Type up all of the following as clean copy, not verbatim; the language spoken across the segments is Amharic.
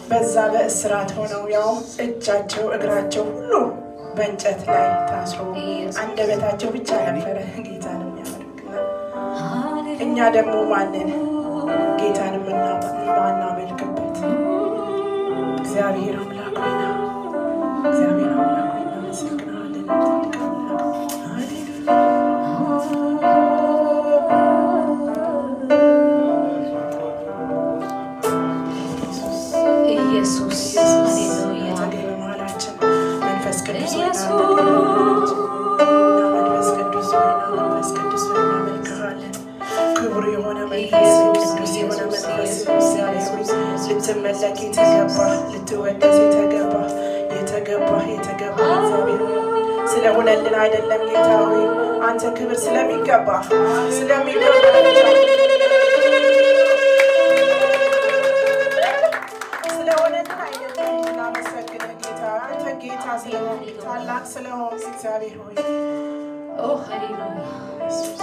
በዛ በእስራት ሆነው ያው እጃቸው እግራቸው ሁሉ በእንጨት ላይ ታስሮ አንደበታቸው ብቻ ነበረ ጌታን የሚያመልክና እኛ ደግሞ ማንን ጌታን ማናመልክበት? እግዚአብሔር አምላክ ሆይ እግዚአብሔር አምላክ ሆይ እናመሰግናለን። ኢየሱስ ሃሌሉያ በመሃላችን መንፈስ ቅዱስ እናመልክሃለን። ክቡር የሆነ መንፈስ ቅዱስ የሆነ መንፈስ እግዚአብሔር ልትመለክ የተገባ ልትወደስ የተገባ እግዚአብሔር ስለሆነልን አይደለም ጌታ ሆይ አንተ ክብር ስለሚገባ ስለሆነልን አይደለም እናመሰግንህ ጌታ አንተ ጌታ ስለሆን ታላቅ ስለሆን እግዚአብሔር ሆይ ሃሌሉያ ኢየሱስ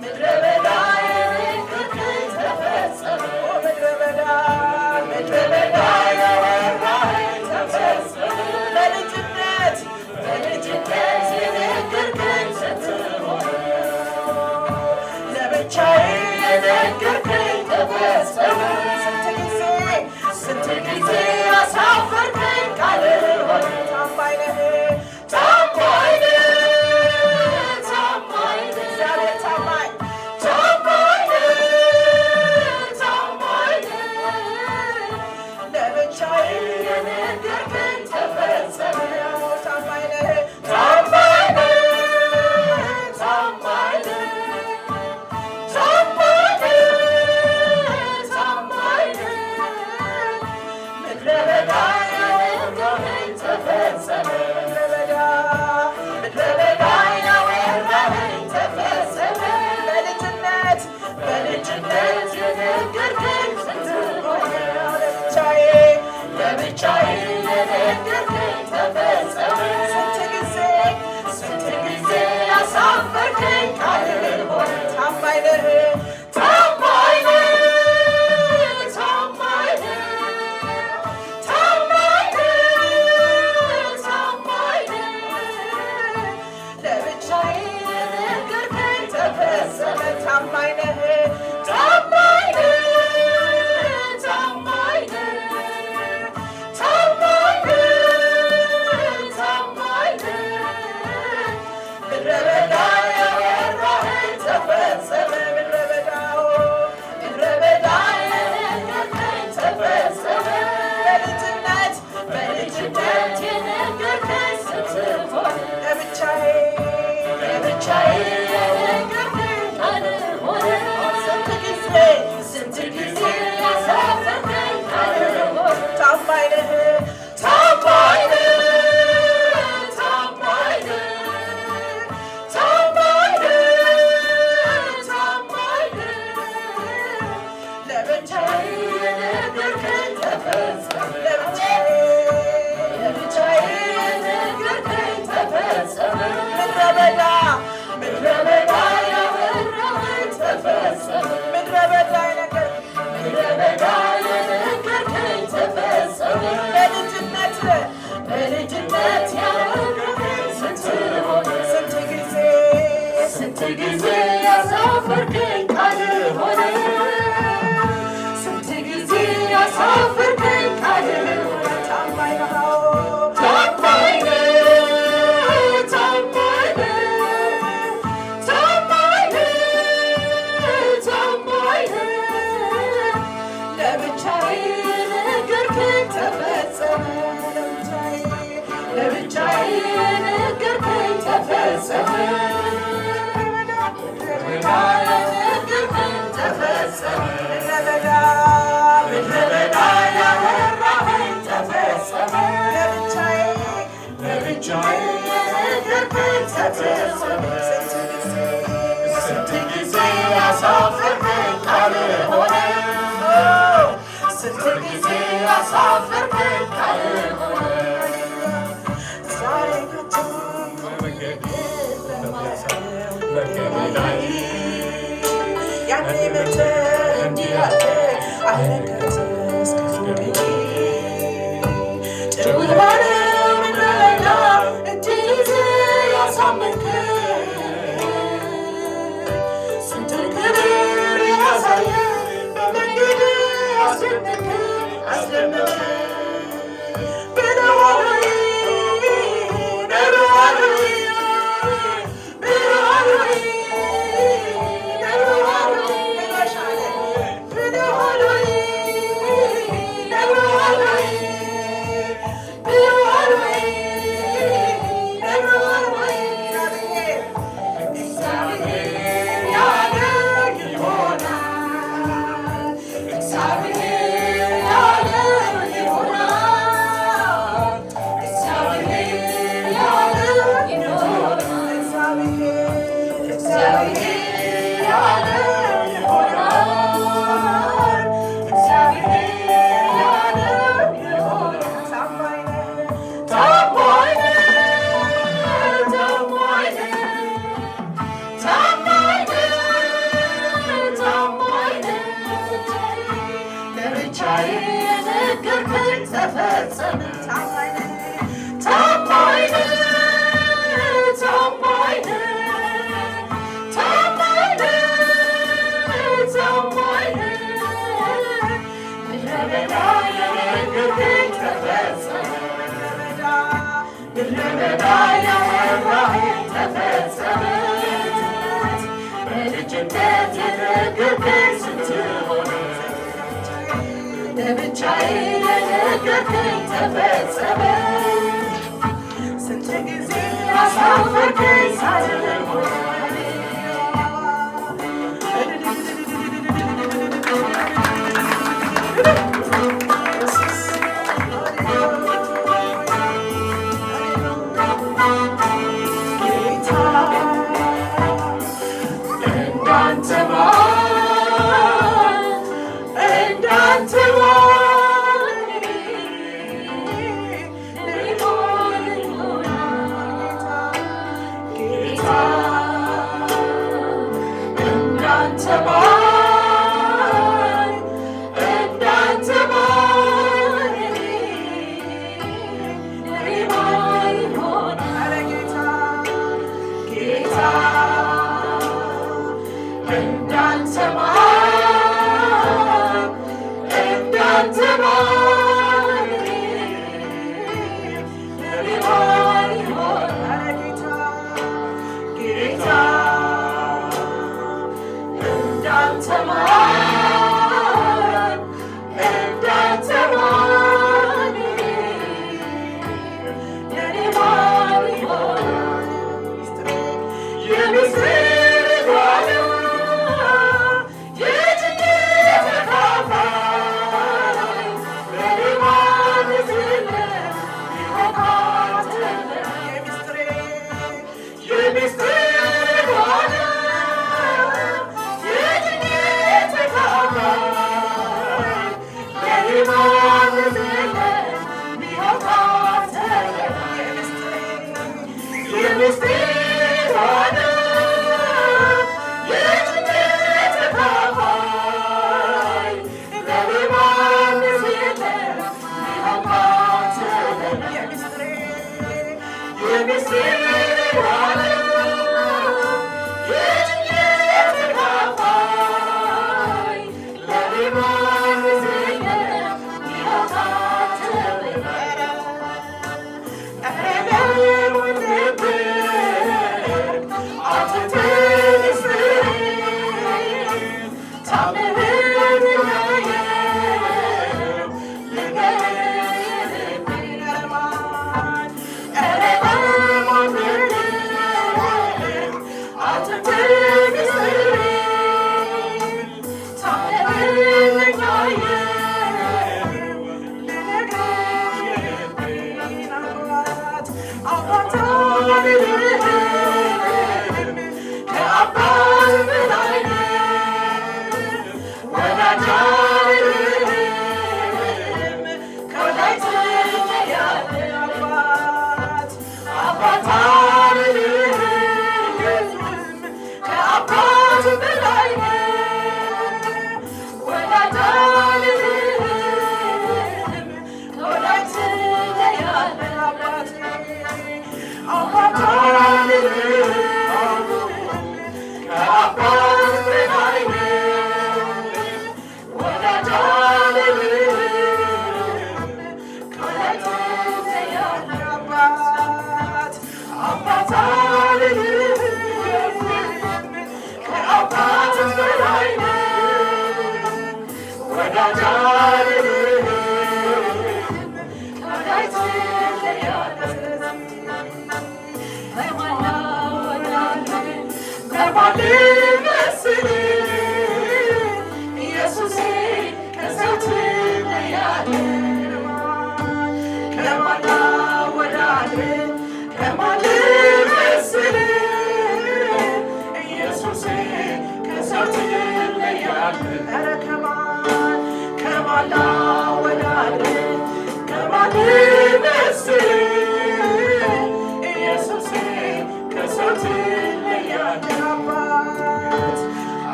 ምድረ የነገርከኝ ተፈጸመ። ታማኝ ነህ ታማኝ ነህ ታማኝ ነህ ታማኝ ነህ ታማኝ ነህ ምድረ በዳ ያወራኸኝ ተፈጸመ። ምድረ በዳ ያወራኸኝ ተፈጸመ። በልጅነት የነገርከኝ ስንት ሆነ ለብቻዬ የነገርከኝ ተፈጸመ። ስንት ጊዜ ያሳፈርከኝ ቃልህ ሆነ። ታማኝ ነህ ታማኝ ነህ ታማኝ ነህ ታማኝ ነህ ታማኝ ነህ ለብቻዬ የነገርከኝ ተፈጸመ። ታማኝ ነህ ታማኝ ነህ ታማኝ ነህ ታማኝ ነህ ታማኝ ነህ ምድረ በዳ ያወራኸኝ ተፈጸመ። ምድረ በዳ የነገርከኝ ተፈጸመ። በልጅነት የነገርከኝ ስንት ሆነ ለብቻዬ የነገርከኝ ቃልህ ሆነ። ስንት ጊዜ ያሳፈርከኝ ቃልህ ሆነ። ታማኝ ነህ ታማኝ ነህ ታማኝ ነህ ታማኝ ነህ ታማኝ ነህ ለብቻዬ የነገርከኝ ተፈጸመ። ለብቻዬ የነገርከኝ ተፈጸመ። ምድረ በዳ ያወራኸኝ ተፈጸመ። ምድረ በዳ የነገርከኝ ተፈጸመ። በልጅነት ያወራኸኝ ስንት ሆነ ስንት ጊዜ ያሳፈርከኝ ቃልህ ሆነ። ስንት ጊዜ ያሳፈርከኝ ቃልህ ሆነ። ታማኝ ነህ ታማኝ ነህ ታማኝ ነህ ታማኝ ነህ ታማኝ ነህ ለብቻዬ የነገርከኝ ተፈጸመ። ለብቻዬ የነገርከኝ ተፈጸመ። የነገርከኝ ተፈጸመ። ምድረ በዳ ያወራኸኝ ተፈጸመ። ለብቻዬ የነገርከኝ ተፈጸመ። ስንት ጊዜ ያሳፈርከኝ ቃልህ ሆነ። ስንት ጊዜ ያሳፈርከኝ ቃልህ ሆነ። ዛሬ ያኔ መተህ እንዲህ አልከኝ አይነገርም እስከ ዞሬ ጥሩ ባለው ምድረ በዳ እጅህ ይዘህ ያሳመንከኝ ስንቱን ክብር ያሳየህ በመንገድህ አስደነቅከኝ አስደመምከኝ ብለዋል ወይ ነግረዋል ወይ ብለዋል ወይ ነግረዋል ወይ ብለዋል ወይ ነግረዋል ወይ ብለዋል ወይ ነግረዋል ወይ እግዚአብሔር ያለው ይሆናል። እግዚአብሔር ያለው ይሆናል። እግዚአብሔር ያለው ይሆናል። እግዚአብሔር ያለው ይሆናል። እግዚአብሔር ያለው ይሆናል። ታማኝ ነህ ታማኝ ነህ ታማኝ ነህ ታማኝ ነህ ለብቻዬ የነገርከኝ ተፈጸመ። ታማኝ ነህ ታማኝ ነህ ታማኝ ነህ ታማኝ ነህ ታማኝ ነህ ምድረ በዳ የነገርከኝ ተፈጸመ። ምድረ በዳ ያወራኸኝ ተፈጸመ። በልጅነት የነገርከኝ ስንት ሆነ ለብቻዬ የነገርከኝ ተፈጸመ። ስንት ጊዜ አሳፈርከኝ ሳልሆን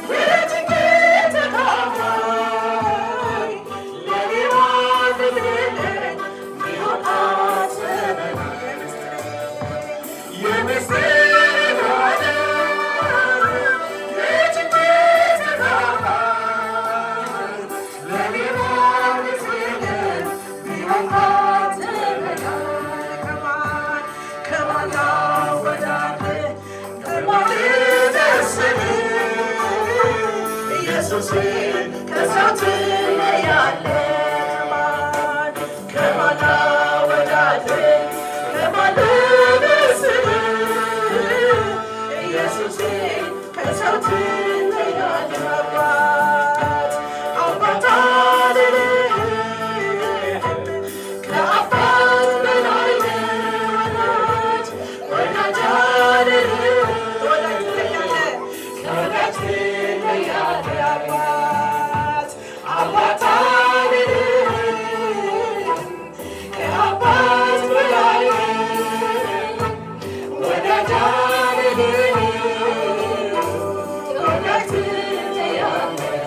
You're ኢየሱሴ ከሰው ትለያለህ ከማን ላወዳድር ከማን ልመስልህ ኢየሱሴ ከሰው ትለያለህ አባት አልልህም ከአባት በላይ ነህ ወዳጅ አልልህም ከወዳጅ ትለያለህ አባት አልልህም ከአባት በላይ ነህ ወዳጅ አልልህም ከወዳጅ ትለያለህ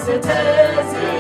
It is